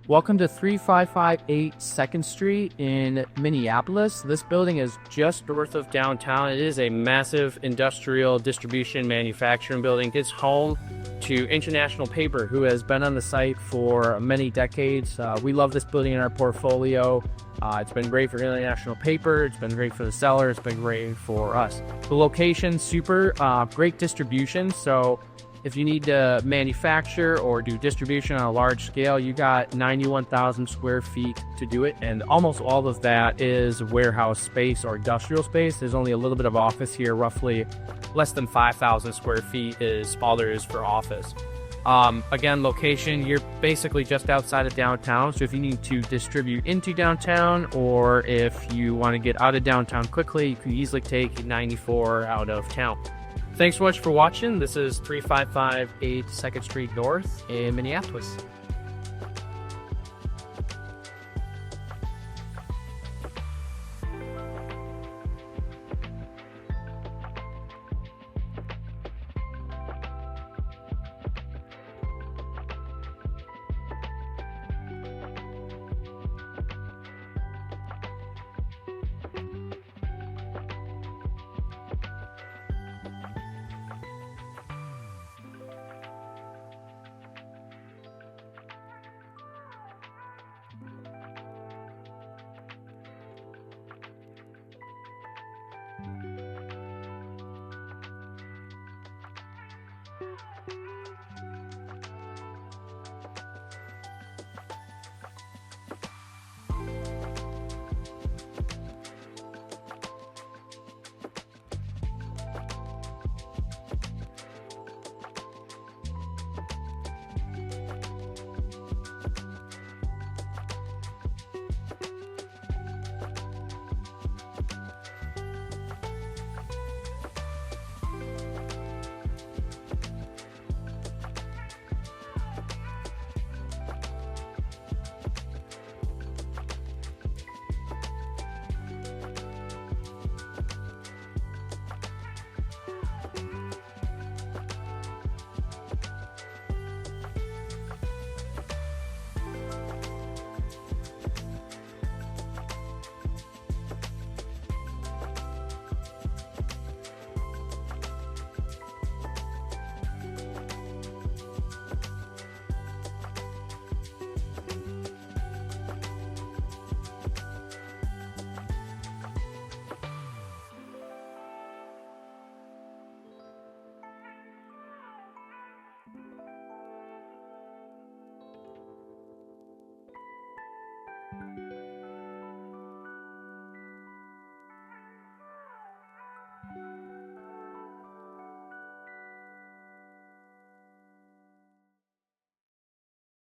Welcome to 3558 2nd Street in Minneapolis. This building is just north of downtown. It is a massive industrial distribution manufacturing building. It's home to International Paper, who has been on the site for many decades. We love this building in our portfolio. It's been great for International Paper. It's been great for the seller. It's been great for us. The location, super great distribution. So if you need to manufacture or do distribution on a large scale, you got 91,000 square feet to do it. And almost all of that is warehouse space or industrial space. There's only a little bit of office here, roughly less than 5,000 square feet is all there is for office. Again, location, you're basically just outside of downtown. So if you need to distribute into downtown, or if you want to get out of downtown quickly, you can easily take 94 out of town. Thanks so much for watching. This is 3558 2nd Street North in Minneapolis.